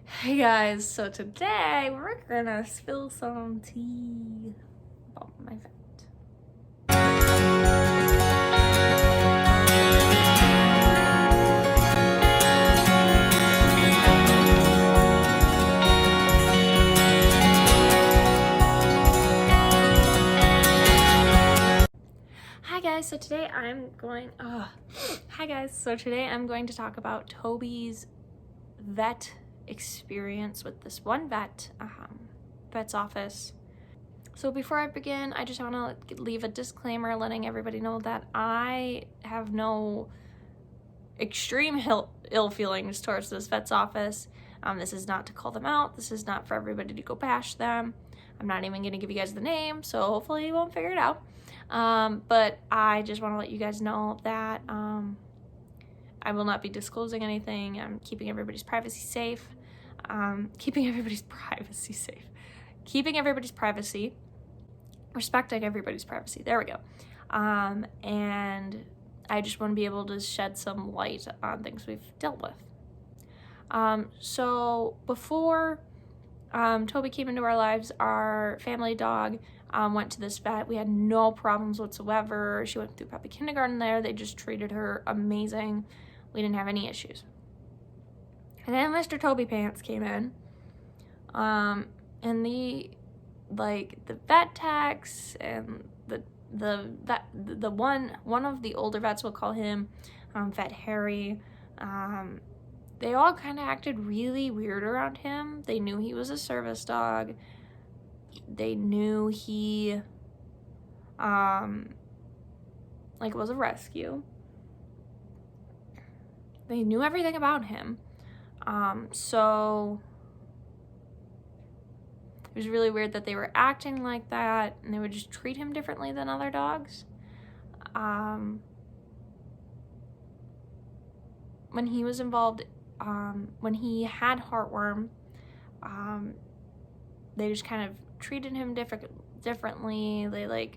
Hey guys, so today we're gonna spill some tea about my vet. Hi guys, so today I'm going to talk about Toby's vet experience with this one vet's office. So before I begin, I just want to leave a disclaimer letting everybody know that I have no extreme ill feelings towards this vet's office. This is not to call them out. This is not for everybody to go bash them. I'm not even going to give you guys the name, so hopefully you won't figure it out. But I just want to let you guys know that I will not be disclosing anything. I'm keeping everybody's privacy safe. Keeping everybody's privacy, respecting everybody's privacy. There we go. And I just want to be able to shed some light on things we've dealt with. So before Toby came into our lives, our family dog went to this vet. We had no problems whatsoever. She went through puppy kindergarten there. They just treated her amazing. We didn't have any issues. And then Mr. Toby Pants came in, and the vet techs and the one of the older vets, we'll call him Vet Harry. They all kind of acted really weird around him. They knew he was a service dog. They knew he was a rescue. They knew everything about him. So it was really weird that they were acting like that and they would just treat him differently than other dogs. When he was involved, when he had heartworm, they just kind of treated him differently. They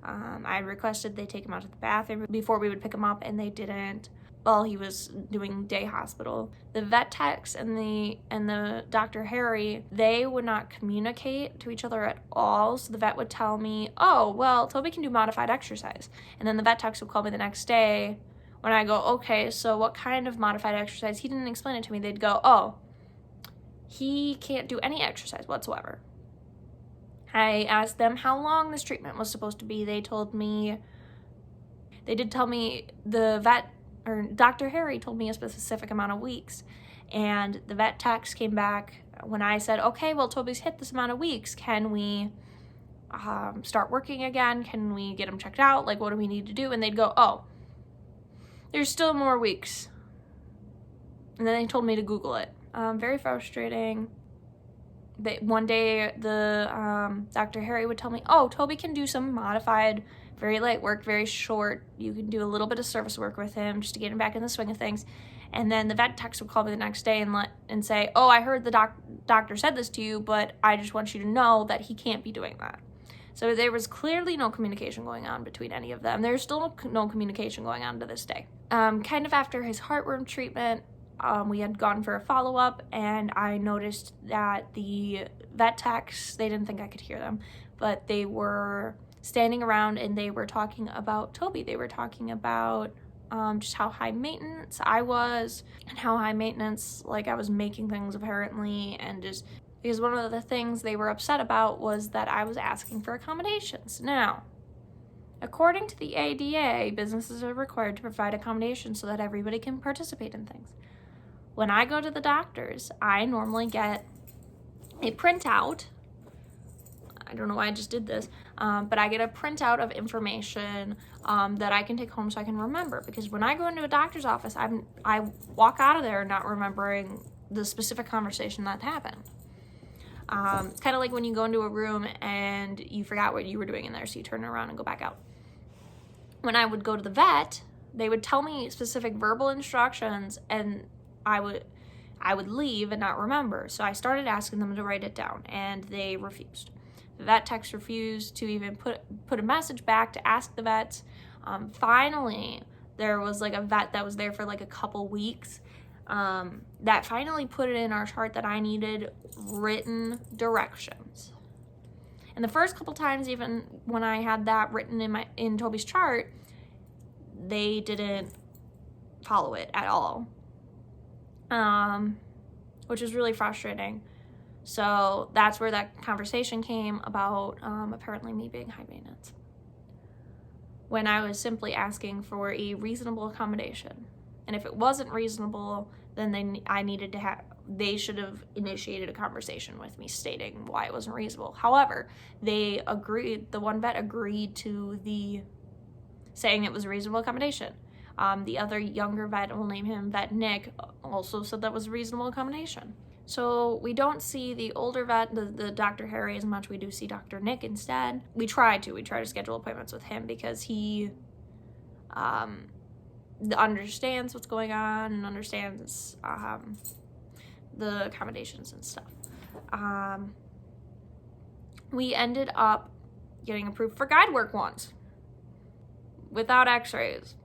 I requested they take him out to the bathroom before we would pick him up, and they didn't. While he was doing day hospital, the vet techs and the Dr. Harry, they would not communicate to each other at all. So the vet would tell me, "Oh, well, Toby can do modified exercise," and then the vet techs would call me the next day. When I go, "Okay, so what kind of modified exercise?" He didn't explain it to me. They'd go, "Oh, he can't do any exercise whatsoever." I asked them how long this treatment was supposed to be. They did tell me, the vet, or Dr. Harry told me a specific amount of weeks, and the vet techs came back when I said, "Okay, well, Toby's hit this amount of weeks. Can we start working again? Can we get him checked out? Like, what do we need to do?" And they'd go, "Oh, there's still more weeks." And then they told me to Google it. Very frustrating. One day, the Dr. Harry would tell me, "Oh, Toby can do some modified, very light work, very short. You can do a little bit of service work with him just to get him back in the swing of things." And then the vet techs would call me the next day and say, "Oh, I heard the doctor said this to you, but I just want you to know that he can't be doing that." So there was clearly no communication going on between any of them. There's still no communication going on to this day. Kind of after his heartworm treatment, we had gone for a follow-up, and I noticed that the vet techs, they didn't think I could hear them, but they were standing around and they were talking about Toby. They were talking about just how high maintenance I was, and how high maintenance, I was making things apparently, and just because one of the things they were upset about was that I was asking for accommodations. Now, according to the ADA, businesses are required to provide accommodations so that everybody can participate in things. When I go to the doctors, I normally get a printout. I don't know why I just did this, but I get a printout of information that I can take home so I can remember. Because when I go into a doctor's office, I walk out of there not remembering the specific conversation that happened. It's kind of like when you go into a room and you forgot what you were doing in there, so you turn around and go back out. When I would go to the vet, they would tell me specific verbal instructions, and I would leave and not remember. So I started asking them to write it down, and they refused. The vet techs refused to even put a message back to ask the vets. Finally, there was a vet that was there for a couple weeks, that finally put it in our chart that I needed written directions. And the first couple times, even when I had that written in Toby's chart, they didn't follow it at all, which is really frustrating. So that's where that conversation came about, apparently me being high maintenance, when I was simply asking for a reasonable accommodation. And if it wasn't reasonable, then they should have initiated a conversation with me stating why it wasn't reasonable. However, the one vet agreed to saying it was a reasonable accommodation. The other younger vet, we'll name him Vet Nick, also said that was a reasonable accommodation. So we don't see the older vet, the Dr. Harry, as much. We do see Dr. Nick instead. We try to schedule appointments with him because he understands what's going on and understands the accommodations and stuff. We ended up getting approved for guide work once without x-rays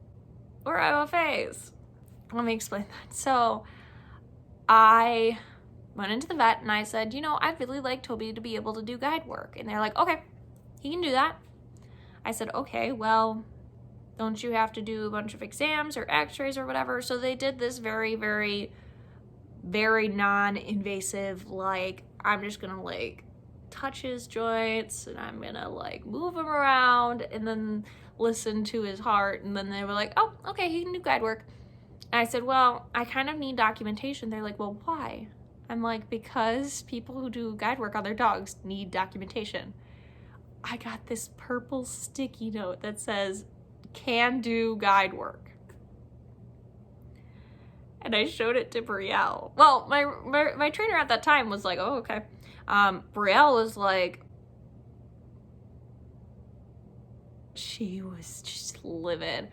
or OFAs. Let me explain that. So I went into the vet and I said, I'd really like Toby to be able to do guide work. And they're like, okay, he can do that. I said, okay, well, don't you have to do a bunch of exams or x-rays or whatever? So they did this very, very, very non-invasive, I'm just gonna touch his joints and I'm gonna move him around and then listen to his heart. And then they were like, oh, okay, he can do guide work. And I said, well, I kind of need documentation. They're like, well, why? I'm like, because people who do guide work on their dogs need documentation. I got this purple sticky note that says, can do guide work. And I showed it to Brielle. Well, my trainer at that time was like, oh, okay. Brielle was like, she was just livid.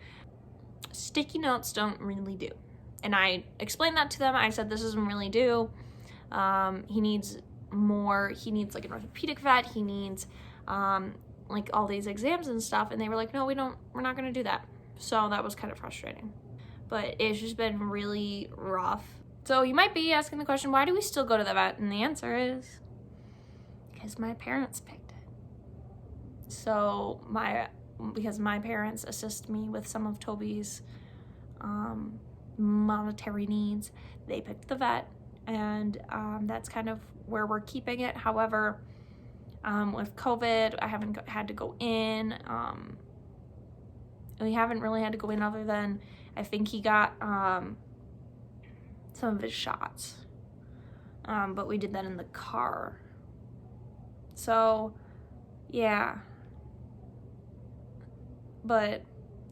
Sticky notes don't really do. And I explained that to them. I said, this doesn't really do. He needs more. He needs an orthopedic vet. He needs all these exams and stuff. And they were like, no, we're not going to do that. So that was kind of frustrating. But it's just been really rough. So you might be asking the question, why do we still go to the vet? And the answer is, because my parents picked it. So because my parents assist me with some of Toby's monetary needs, they picked the vet, and that's kind of where we're keeping it. However, with COVID, I haven't had to go in. We haven't really had to go in other than I think he got some of his shots, but we did that in the car. So yeah, but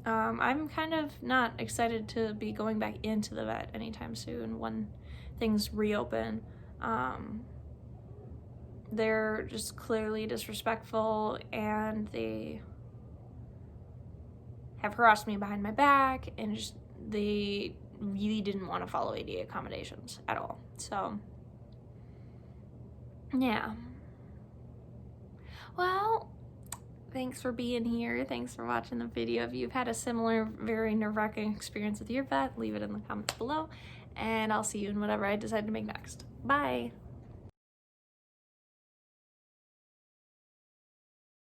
I'm kind of not excited to be going back into the vet anytime soon when things reopen. They're just clearly disrespectful, and they have harassed me behind my back, and just they really didn't want to follow ADA accommodations at all. So yeah. Well, thanks for being here. Thanks for watching the video. If you've had a similar, very nerve-wracking experience with your vet, leave it in the comments below, and I'll see you in whatever I decide to make next. Bye.